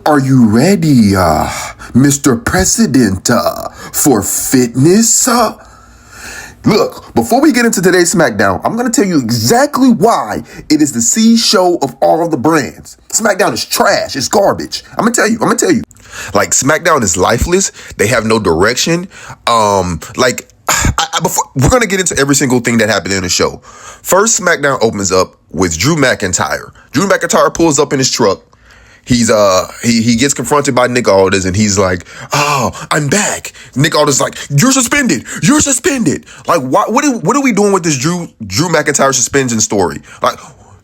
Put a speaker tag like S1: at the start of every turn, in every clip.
S1: Are you ready, Mr. President, for fitness? Look, before we get into today's Smackdown, I'm going to tell you exactly why it is the C show of all of the brands. Smackdown is trash. It's garbage. I'm going to tell you. Like, Smackdown is lifeless. They have no direction. Before, we're going to get into every single thing that happened in the show. First, Smackdown opens up with Drew McIntyre. Drew McIntyre pulls up in his truck. He gets confronted by Nick Aldis and he's like, "Oh, I'm back." Nick Aldis is like, "You're suspended. You're suspended." Like, what are we doing with this Drew McIntyre suspension story? Like,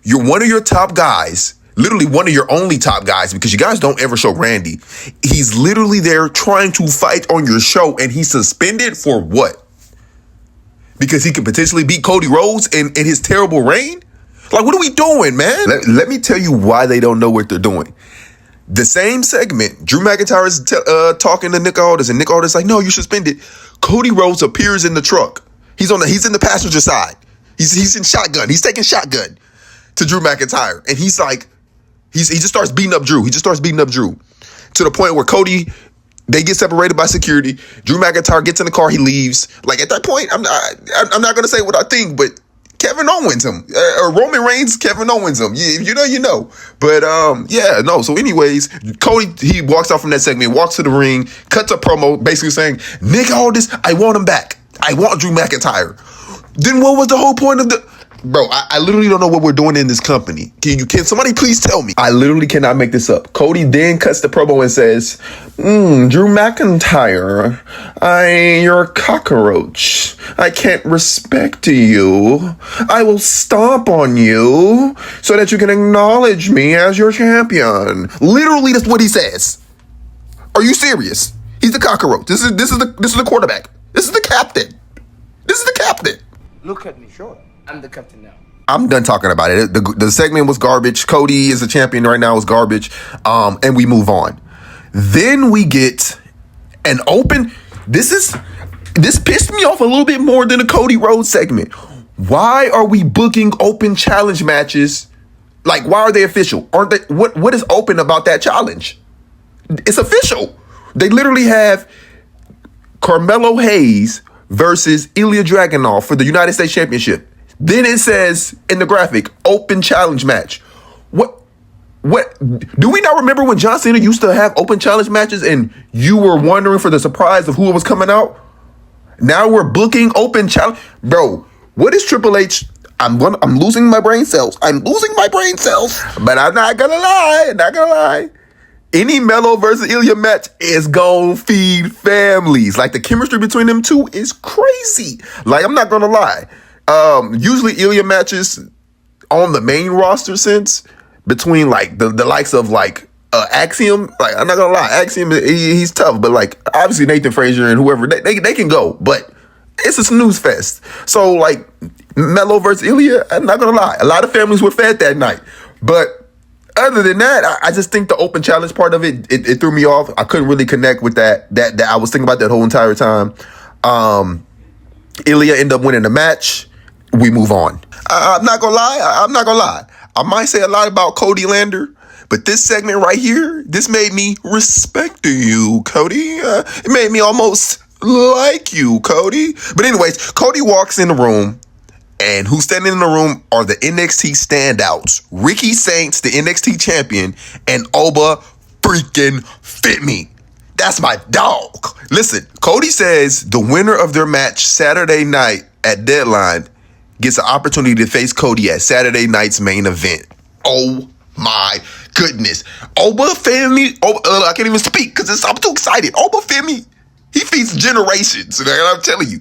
S1: you're one of your top guys, literally one of your only top guys, because you guys don't ever show Randy. He's literally there trying to fight on your show, and he's suspended for what? Because he could potentially beat Cody Rhodes in his terrible reign? Like, what are we doing, man? Let me tell you why they don't know what they're doing. The same segment, Drew McIntyre is talking to Nick Aldis, and Nick Aldis is like, "No, you're suspended." Cody Rhodes appears in the truck. He's in the passenger side. He's in shotgun. He's taking shotgun to Drew McIntyre, and he's like, he just starts beating up Drew. He just starts beating up Drew to the point where they get separated by security. Drew McIntyre gets in the car. He leaves. Like, at that point, I'm not gonna say what I think, but Kevin Owens him. Roman Reigns, Kevin Owens him. You know. But, no. So anyways, Cody, he walks out from that segment, walks to the ring, cuts a promo, basically saying, "Nick Aldis, I want him back. I want Drew McIntyre." Then what was the whole point of the... Bro, I literally don't know what we're doing in this company. Can somebody please tell me? I literally cannot make this up. Cody then cuts the promo and says, "Drew McIntyre, you're a cockroach. I can't respect you. I will stomp on you so that you can acknowledge me as your champion." Literally, that's what he says. Are you serious? He's the cockroach. This is the quarterback. This is the captain. This is the captain.
S2: Look at me, sure. I'm the captain now.
S1: I'm done talking about it. The segment was garbage. Cody is a champion right now. It's garbage. And we move on. Then we get an open... This pissed me off a little bit more than the Cody Rhodes segment. Why are we booking open challenge matches? Like, why are they official? Aren't they? What is open about that challenge? It's official. They literally have Carmelo Hayes versus Ilya Dragunov for the United States Championship. Then it says in the graphic, open challenge match. What? Do we not remember when John Cena used to have open challenge matches and you were wondering for the surprise of who was coming out? Now we're booking open challenge. Bro, what is Triple H? I'm losing my brain cells. But I'm not gonna lie. Any Melo versus Ilya match is gonna feed families. Like, the chemistry between them two is crazy. Like, I'm not gonna lie. Usually Ilya matches on the main roster since between like the likes of like Axiom. Like, I'm not gonna lie, Axiom, he's tough, but like obviously Nathan Frazier and whoever they can go, but it's a snooze fest. So like Melo versus Ilya, I'm not gonna lie, a lot of families were fed that night. But other than that, I just think the open challenge part of it threw me off. I couldn't really connect with that I was thinking about that whole entire time. Ilya ended up winning the match. We move on. I'm not gonna lie. I might say a lot about Cody Lander, but this segment right here, this made me respect you, Cody. It made me almost like you, Cody. But anyways, Cody walks in the room, and who's standing in the room are the NXT standouts. Ricky Saints, the NXT champion, and Oba freaking Fit Me. That's my dog. Listen, Cody says the winner of their match Saturday night at Deadline gets an opportunity to face Cody at Saturday night's main event. Oh my goodness. Oba Femi, I can't even speak because I'm too excited. Oba Femi, he feeds generations. And I'm telling you,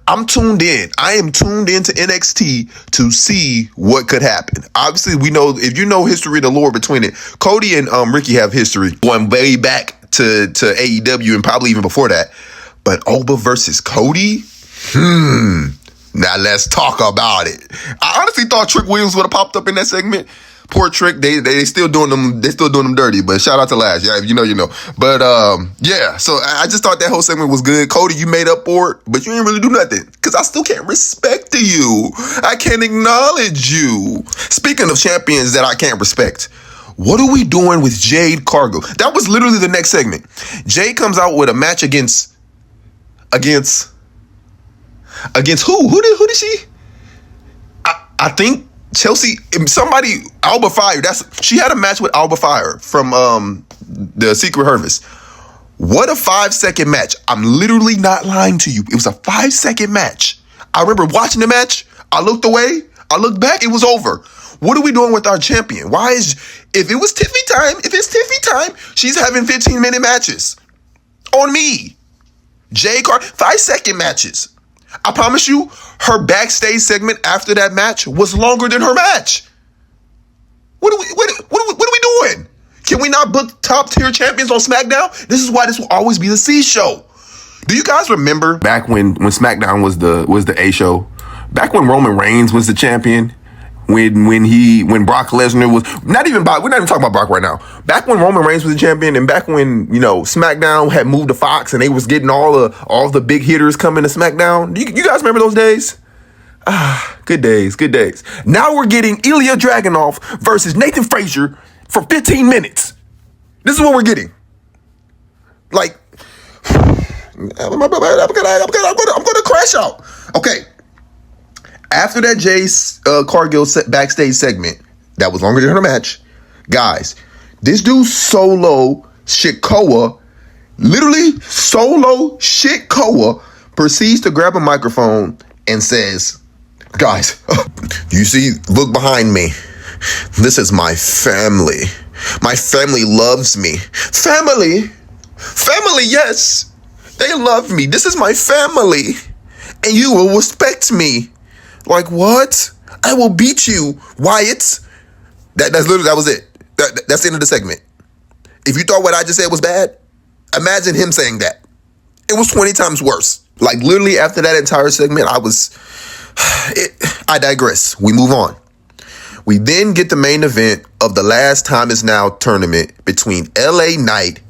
S1: I'm tuned in. I am tuned into NXT to see what could happen. Obviously, we know, if you know history, the lore between it, Cody and Ricky have history going way back to AEW and probably even before that. But Oba versus Cody? Now let's talk about it. I honestly thought Trick Williams would have popped up in that segment. Poor Trick, they still doing them. They still doing them dirty. But shout out to Lash, yeah, if you know. But yeah. So I just thought that whole segment was good. Cody, you made up for it, but you didn't really do nothing because I still can't respect you. I can't acknowledge you. Speaking of champions that I can't respect, what are we doing with Jade Cargill? That was literally the next segment. Jade comes out with a match against who? Who did she? I think Chelsea, somebody, Alba Fire. She had a match with Alba Fire from the Secret Harvest. What a 5-second match. I'm literally not lying to you. It was a 5-second match. I remember watching the match. I looked away. I looked back. It was over. What are we doing with our champion? If it's Tiffy time, she's having 15-minute matches. On me. Jade Cargill, 5-second matches. I promise you, her backstage segment after that match was longer than her match. What are we doing? Can we not book top tier champions on Smackdown? This is why this will always be the C show. Do you guys remember back when Smackdown was the A show? Back when Roman Reigns was the champion? When Brock Lesnar was we're not even talking about Brock right now. Back when Roman Reigns was the champion, and back when SmackDown had moved to Fox and they was getting all the big hitters coming to SmackDown. You guys remember those days? Good days. Now we're getting Ilya Dragunov versus Nathan Frazier for 15 minutes. This is what we're getting. Like, I'm gonna crash out. Okay. After that Jade Cargill backstage segment that was longer than her match, guys, this dude Solo Sikoa, literally Solo Sikoa, proceeds to grab a microphone and says, guys, you see, look behind me. This is my family. My family loves me. Family, yes. They love me. This is my family. And you will respect me. Like, what? I will beat you, Wyatt. That was it. That's the end of the segment. If you thought what I just said was bad, imagine him saying that. It was 20 times worse. Like, literally after that entire segment, I digress. We move on. We then get the main event of the Last Time Is Now tournament between LA Knight,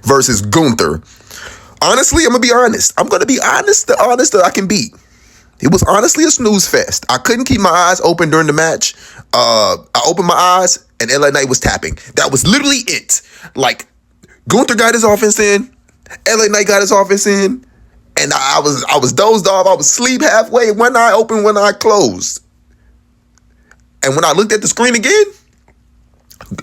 S1: versus Gunther. Honestly, I'm going to be honest. The honest that I can be. It was honestly a snooze fest. I couldn't keep my eyes open during the match. I opened my eyes and LA Knight was tapping. That was literally it. Like, Gunther got his offense in. LA Knight got his offense in. And I was dozed off. I was asleep halfway. One eye open, one eye closed. And when I looked at the screen again,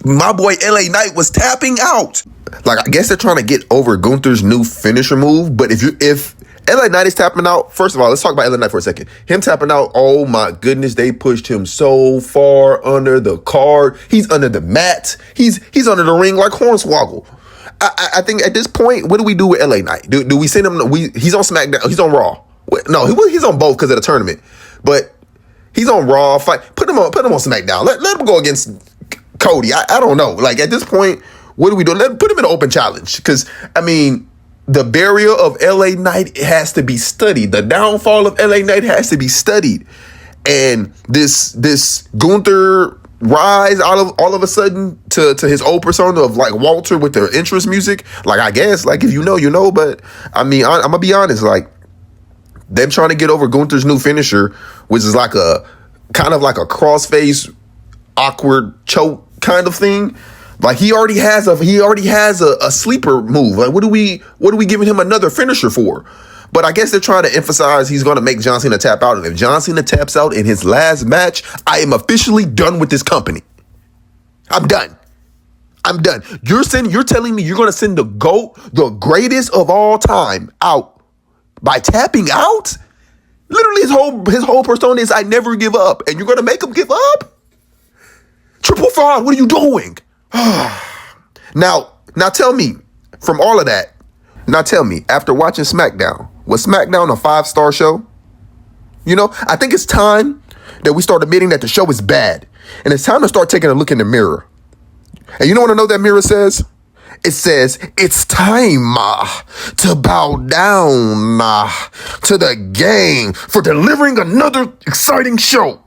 S1: my boy LA Knight was tapping out. Like, I guess they're trying to get over Gunther's new finisher move. But if LA Knight is tapping out, first of all, let's talk about LA Knight for a second. Him tapping out, oh my goodness, they pushed him so far under the card. He's under the mat. He's under the ring like Hornswoggle. I think at this point, what do we do with LA Knight? Do we send him? He's on SmackDown. He's on Raw. No, he's on both because of the tournament. But he's on Raw. Put him on SmackDown. Let him go against Cody. I don't know. Like, at this point, what do we do? Put him in an open challenge. Because, I mean, the barrier of LA Knight has to be studied. The downfall of LA Knight has to be studied. And this Gunther rise all of a sudden to his old persona of like Walter with the interest music. Like, I guess, like, if you know, you know. But I mean, I'm gonna be honest, like, them trying to get over Gunther's new finisher, which is like a kind of like a crossface awkward choke kind of thing. Like, he already has a sleeper move. Like, what are we giving him another finisher for? But I guess they're trying to emphasize he's going to make John Cena tap out. And if John Cena taps out in his last match, I am officially done with this company. I'm done. You're telling me you're going to send the GOAT, the greatest of all time, out by tapping out? Literally his whole persona is I never give up. And you're going to make him give up? Triple Fraud, what are you doing? Now tell me, from all of that, after watching SmackDown, was SmackDown a 5-star show? You know, I think it's time that we start admitting that the show is bad. And it's time to start taking a look in the mirror. And you know what I know that mirror says? It says, it's time to bow down to the gang for delivering another exciting show.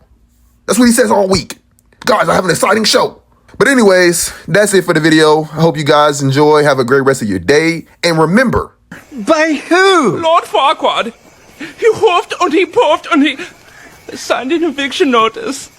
S1: That's what he says all week. Guys, I have an exciting show. But anyways, that's it for the video. I hope you guys enjoy. Have a great rest of your day. And remember.
S3: By who?
S4: Lord Farquaad. He hoofed and he puffed and he signed an eviction notice.